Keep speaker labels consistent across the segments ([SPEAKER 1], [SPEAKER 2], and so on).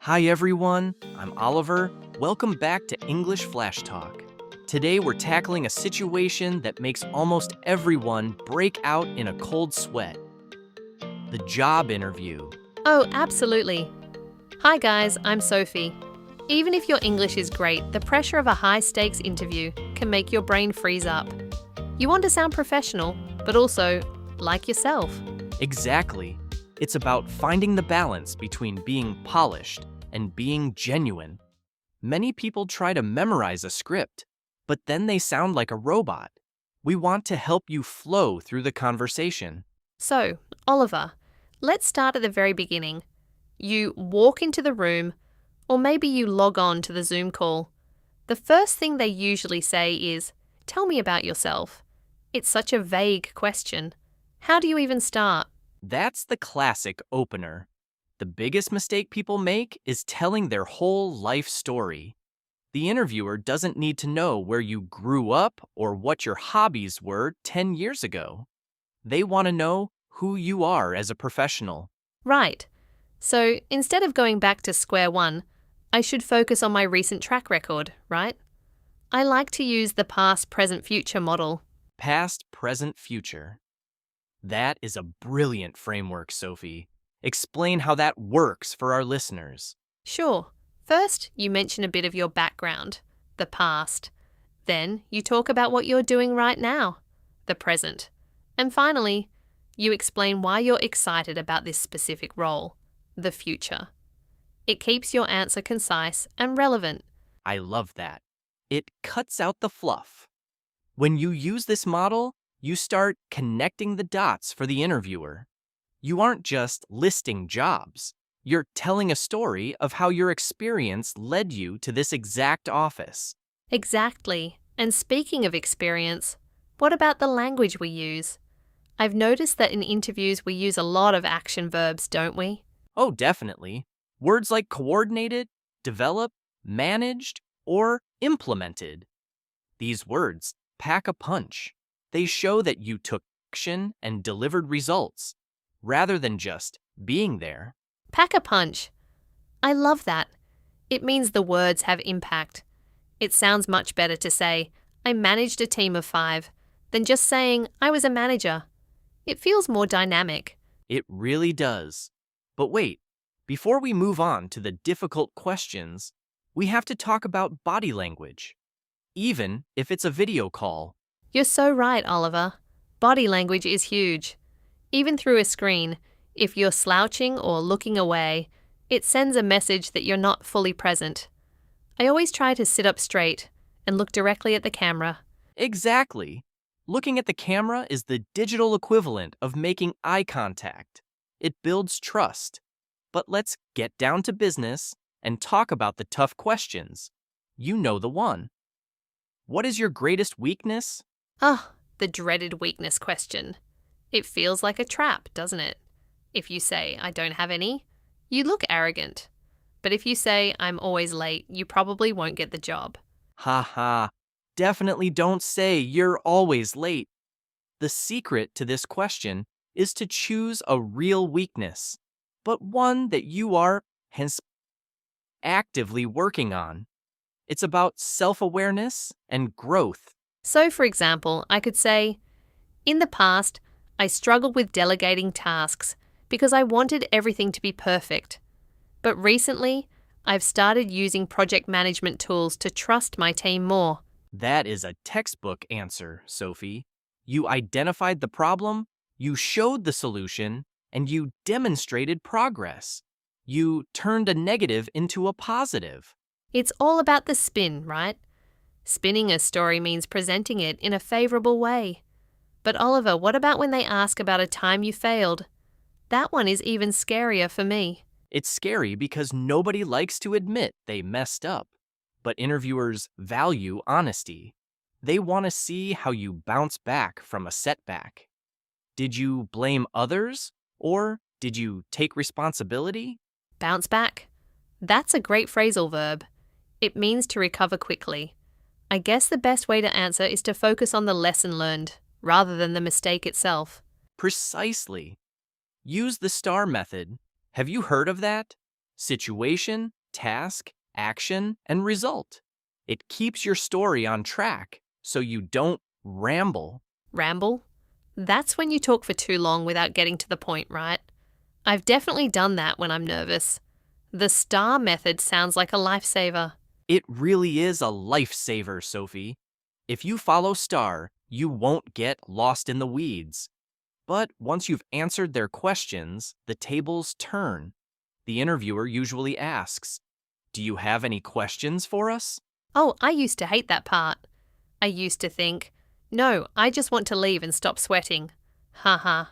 [SPEAKER 1] Hi everyone, I'm Oliver. Welcome back to English Flash Talk. Today we're tackling a situation that makes almost everyone break out in a cold sweat. The job interview.
[SPEAKER 2] Oh, absolutely. Hi guys, I'm Sophie. Even if your English is great, the pressure of a high-stakes interview can make your brain freeze up. You want to sound professional, but also like yourself.
[SPEAKER 1] Exactly. It's about finding the balance between being polished and being genuine. Many people try to memorize a script, but then they sound like a robot. We want to help you flow through the conversation.
[SPEAKER 2] So, Oliver, let's start at the very beginning. You walk into the room, or maybe you log on to the Zoom call. The first thing they usually say is, "Tell me about yourself." It's such a vague question. How do you even start?
[SPEAKER 1] That's the classic opener. The biggest mistake people make is telling their whole life story. The interviewer doesn't need to know where you grew up or what your hobbies were 10 years ago. They want to know who you are as a professional.
[SPEAKER 2] Right. So instead of going back to square one, I should focus on my recent track record, right? I like to use the past, present, future model.
[SPEAKER 1] Past, present, future. That is a brilliant framework, Sophie. Explain how that works for our listeners.
[SPEAKER 2] Sure. First, you mention a bit of your background, the past. Then, you talk about what you're doing right now, the present. And finally, you explain why you're excited about this specific role, the future. It keeps your answer concise and relevant.
[SPEAKER 1] I love that. It cuts out the fluff. When you use this model, you start connecting the dots for the interviewer. You aren't just listing jobs. You're telling a story of how your experience led you to this exact office.
[SPEAKER 2] Exactly. And speaking of experience, what about the language we use? I've noticed that in interviews we use a lot of action verbs, don't we?
[SPEAKER 1] Oh, definitely. Words like coordinated, developed, managed, or implemented. These words pack a punch. They show that you took action and delivered results, rather than just being there.
[SPEAKER 2] Pack a punch. I love that. It means the words have impact. It sounds much better to say, "I managed a team of 5," than just saying, "I was a manager." It feels more dynamic.
[SPEAKER 1] It really does. But wait, before we move on to the difficult questions, we have to talk about body language, even if it's a video call.
[SPEAKER 2] You're so right, Oliver. Body language is huge. Even through a screen, if you're slouching or looking away, it sends a message that you're not fully present. I always try to sit up straight and look directly at the camera.
[SPEAKER 1] Exactly. Looking at the camera is the digital equivalent of making eye contact. It builds trust. But let's get down to business and talk about the tough questions. You know the one. What is your greatest weakness?
[SPEAKER 2] Ah, the dreaded weakness question. It feels like a trap, doesn't it? If you say, "I don't have any," you look arrogant. But if you say, "I'm always late," you probably won't get the job.
[SPEAKER 1] Ha ha. Definitely don't say you're always late. The secret to this question is to choose a real weakness, but one that you are, hence, actively working on. It's about self-awareness and growth.
[SPEAKER 2] So, for example, I could say, "In the past, I struggled with delegating tasks because I wanted everything to be perfect. But recently, I've started using project management tools to trust my team more."
[SPEAKER 1] That is a textbook answer, Sophie. You identified the problem, you showed the solution, and you demonstrated progress. You turned a negative into a positive.
[SPEAKER 2] It's all about the spin, right? Spinning a story means presenting it in a favourable way. But Oliver, what about when they ask about a time you failed? That one is even scarier for me.
[SPEAKER 1] It's scary because nobody likes to admit they messed up. But interviewers value honesty. They want to see how you bounce back from a setback. Did you blame others, or did you take responsibility?
[SPEAKER 2] Bounce back. That's a great phrasal verb. It means to recover quickly. I guess the best way to answer is to focus on the lesson learned, rather than the mistake itself.
[SPEAKER 1] Precisely. Use the STAR method. Have you heard of that? situation, task, action, and result. It keeps your story on track so you don't ramble.
[SPEAKER 2] Ramble? That's when you talk for too long without getting to the point, right? I've definitely done that when I'm nervous. The STAR method sounds like a lifesaver.
[SPEAKER 1] It really is a lifesaver, Sophie. If you follow STAR, you won't get lost in the weeds. But once you've answered their questions, the tables turn. The interviewer usually asks, "Do you have any questions for us?"
[SPEAKER 2] Oh, I used to hate that part. I used to think, no, I just want to leave and stop sweating. Haha.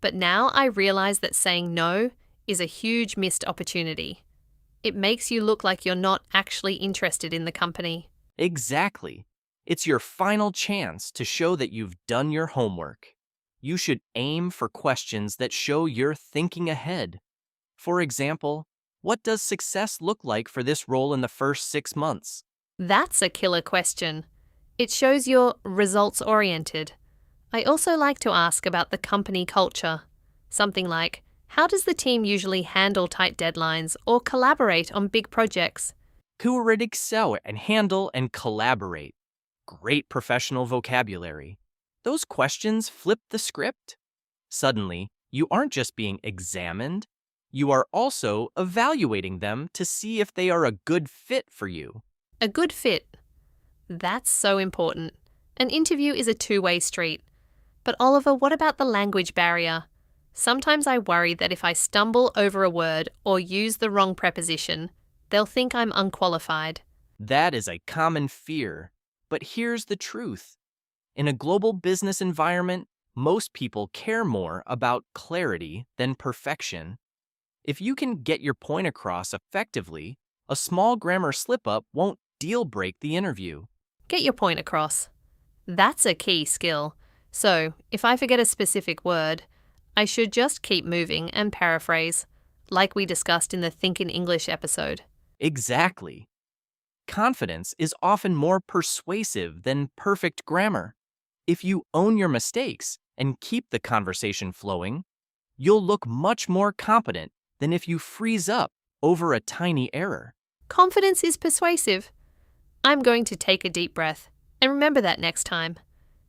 [SPEAKER 2] But now I realize that saying no is a huge missed opportunity. It makes you look like you're not actually interested in the company.
[SPEAKER 1] Exactly. It's your final chance to show that you've done your homework. You should aim for questions that show you're thinking ahead. For example, what does success look like for this role in the first 6 months?
[SPEAKER 2] That's a killer question. It shows you're results oriented. I also like to ask about the company culture. Something like, how does the team usually handle tight deadlines or collaborate on big projects?
[SPEAKER 1] Who would excel and handle and collaborate? Great professional vocabulary. Those questions flip the script. Suddenly, you aren't just being examined, you are also evaluating them to see if they are a good fit for you.
[SPEAKER 2] A good fit. That's so important. An interview is a two-way street. But Oliver, what about the language barrier? Sometimes I worry that if I stumble over a word or use the wrong preposition, they'll think I'm unqualified.
[SPEAKER 1] That is a common fear. But here's the truth. In a global business environment, most people care more about clarity than perfection. If you can get your point across effectively, a small grammar slip-up won't deal break the interview.
[SPEAKER 2] Get your point across. That's a key skill. So, if I forget a specific word, I should just keep moving and paraphrase, like we discussed in the Think in English episode.
[SPEAKER 1] Exactly. Confidence is often more persuasive than perfect grammar. If you own your mistakes and keep the conversation flowing, you'll look much more competent than if you freeze up over a tiny error.
[SPEAKER 2] Confidence is persuasive. I'm going to take a deep breath and remember that next time.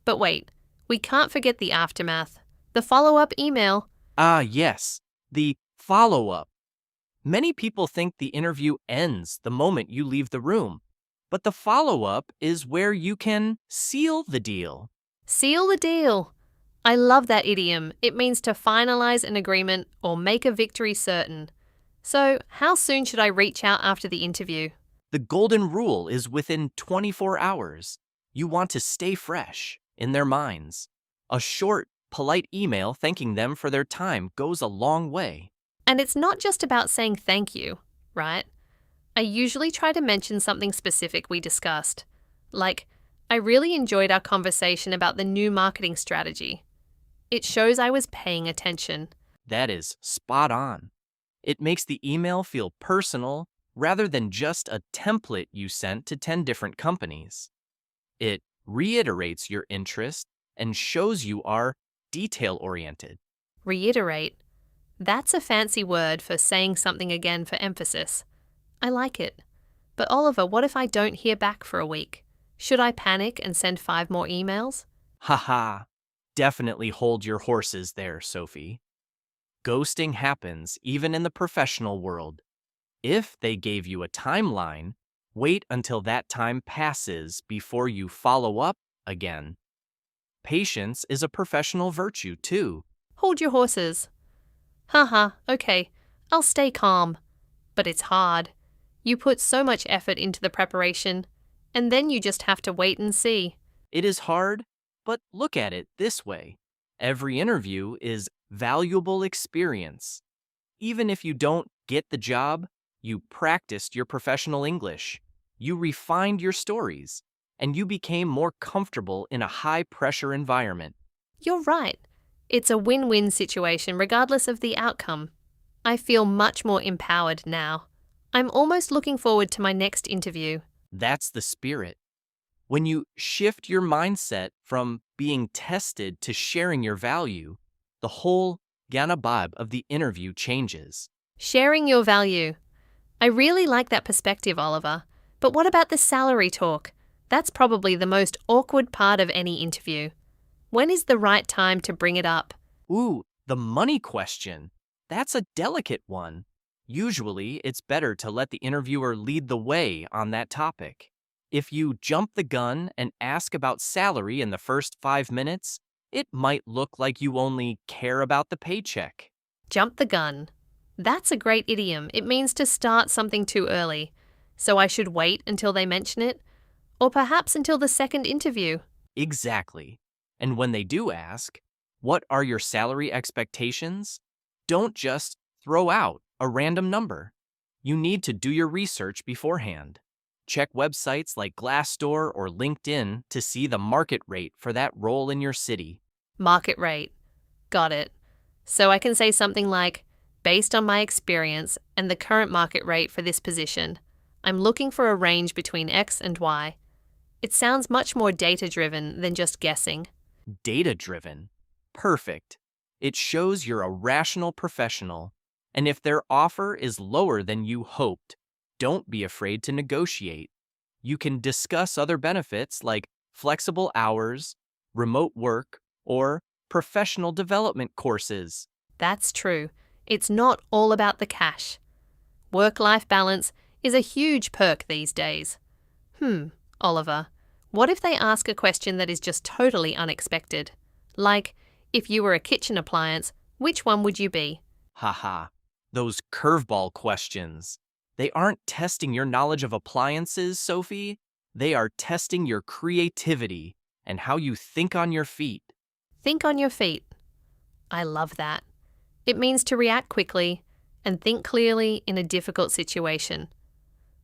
[SPEAKER 2] But wait, we can't forget the aftermath, the follow-up email.
[SPEAKER 1] Ah, yes, the follow-up. Many people think the interview ends the moment you leave the room, but the follow-up is where you can seal the deal.
[SPEAKER 2] Seal the deal. I love that idiom. It means to finalize an agreement or make a victory certain. So, how soon should I reach out after the interview?
[SPEAKER 1] The golden rule is within 24 hours. You want to stay fresh in their minds. A short, polite email thanking them for their time goes a long way.
[SPEAKER 2] And it's not just about saying thank you, right? I usually try to mention something specific we discussed. Like, I really enjoyed our conversation about the new marketing strategy. It shows I was paying attention.
[SPEAKER 1] That is spot on. It makes the email feel personal rather than just a template you sent to 10 different companies. It reiterates your interest and shows you are detail-oriented.
[SPEAKER 2] Reiterate. That's a fancy word for saying something again for emphasis. I like it. But Oliver, what if I don't hear back for a week? Should I panic and send 5 more emails?
[SPEAKER 1] Haha, definitely hold your horses there, Sophie. Ghosting happens even in the professional world. If they gave you a timeline, wait until that time passes before you follow up again. Patience is a professional virtue, too.
[SPEAKER 2] Hold your horses. Haha, okay, I'll stay calm. But it's hard. You put so much effort into the preparation, and then you just have to wait and see.
[SPEAKER 1] It is hard, but look at it this way. Every interview is valuable experience. Even if you don't get the job, you practiced your professional English, you refined your stories, and you became more comfortable in a high-pressure environment.
[SPEAKER 2] You're right. It's a win-win situation regardless of the outcome. I feel much more empowered now. I'm almost looking forward to my next interview.
[SPEAKER 1] That's the spirit. When you shift your mindset from being tested to sharing your value, the whole ganabab of the interview changes.
[SPEAKER 2] Sharing your value. I really like that perspective, Oliver. But what about the salary talk? That's probably the most awkward part of any interview. When is the right time to bring it up?
[SPEAKER 1] Ooh, the money question. That's a delicate one. Usually, it's better to let the interviewer lead the way on that topic. If you jump the gun and ask about salary in the first 5 minutes, it might look like you only care about the paycheck.
[SPEAKER 2] Jump the gun. That's a great idiom. It means to start something too early. So I should wait until they mention it? Or perhaps until the second interview?
[SPEAKER 1] Exactly. And when they do ask, what are your salary expectations? Don't just throw out a random number. You need to do your research beforehand. Check websites like Glassdoor or LinkedIn to see the market rate for that role in your city.
[SPEAKER 2] Market rate. Got it. So I can say something like, based on my experience and the current market rate for this position, I'm looking for a range between X and Y. It sounds much more data-driven than just guessing.
[SPEAKER 1] Data-driven. Perfect. It shows you're a rational professional. And if their offer is lower than you hoped, don't be afraid to negotiate. You can discuss other benefits like flexible hours, remote work, or professional development courses.
[SPEAKER 2] That's true. It's not all about the cash. Work-life balance is a huge perk these days. Oliver, what if they ask a question that is just totally unexpected? Like, if you were a kitchen appliance, which one would you be?
[SPEAKER 1] Haha, those curveball questions. They aren't testing your knowledge of appliances, Sophie. They are testing your creativity and how you think on your feet.
[SPEAKER 2] Think on your feet. I love that. It means to react quickly and think clearly in a difficult situation.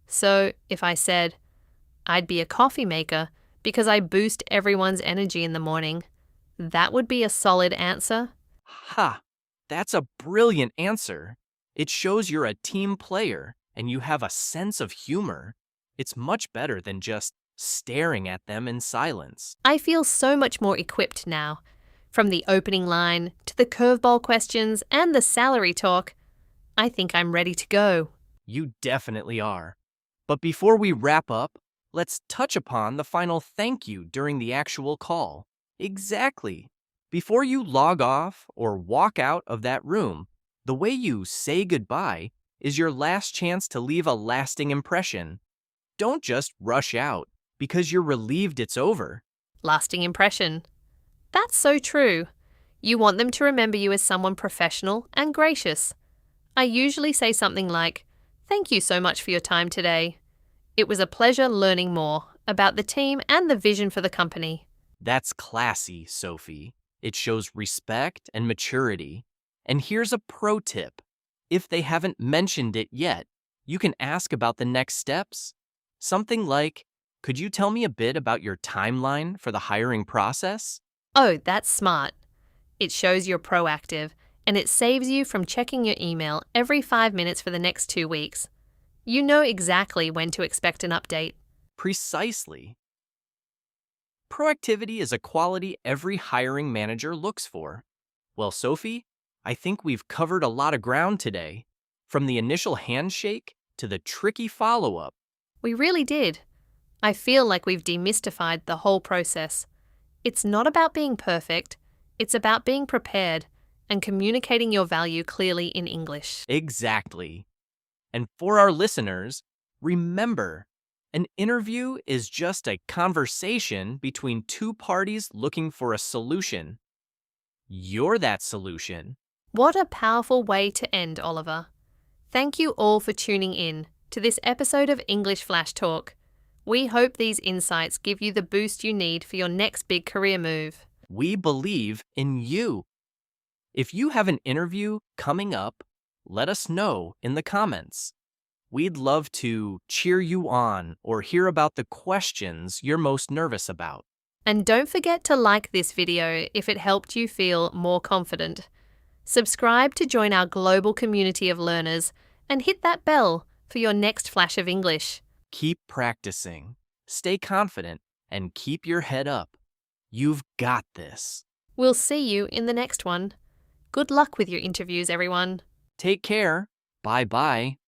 [SPEAKER 2] So, if I said, I'd be a coffee maker because I boost everyone's energy in the morning, that would be a solid answer.
[SPEAKER 1] Ha! That's a brilliant answer. It shows you're a team player and you have a sense of humor. It's much better than just staring at them in silence.
[SPEAKER 2] I feel so much more equipped now. From the opening line to the curveball questions and the salary talk, I think I'm ready to go.
[SPEAKER 1] You definitely are. But before we wrap up, let's touch upon the final thank you during the actual call. Exactly. Before you log off or walk out of that room, the way you say goodbye is your last chance to leave a lasting impression. Don't just rush out because you're relieved it's over.
[SPEAKER 2] Lasting impression. That's so true. You want them to remember you as someone professional and gracious. I usually say something like, "Thank you so much for your time today. It was a pleasure learning more about the team and the vision for the company."
[SPEAKER 1] That's classy, Sophie. It shows respect and maturity. And here's a pro tip. If they haven't mentioned it yet, you can ask about the next steps. Something like, could you tell me a bit about your timeline for the hiring process?
[SPEAKER 2] Oh, that's smart. It shows you're proactive, and it saves you from checking your email every 5 minutes for the next 2 weeks. You know exactly when to expect an update.
[SPEAKER 1] Precisely. Proactivity is a quality every hiring manager looks for. Well, Sophie, I think we've covered a lot of ground today. From the initial handshake to the tricky follow-up.
[SPEAKER 2] We really did. I feel like we've demystified the whole process. It's not about being perfect. It's about being prepared and communicating your value clearly in English.
[SPEAKER 1] Exactly. And for our listeners, remember, an interview is just a conversation between two parties looking for a solution. You're that solution.
[SPEAKER 2] What a powerful way to end, Oliver. Thank you all for tuning in to this episode of English Flash Talk. We hope these insights give you the boost you need for your next big career move.
[SPEAKER 1] We believe in you. If you have an interview coming up, let us know in the comments. We'd love to cheer you on or hear about the questions you're most nervous about.
[SPEAKER 2] And don't forget to like this video if it helped you feel more confident. Subscribe to join our global community of learners and hit that bell for your next flash of English.
[SPEAKER 1] Keep practicing, stay confident, and keep your head up. You've got this.
[SPEAKER 2] We'll see you in the next one. Good luck with your interviews, everyone.
[SPEAKER 1] Take care. Bye-bye.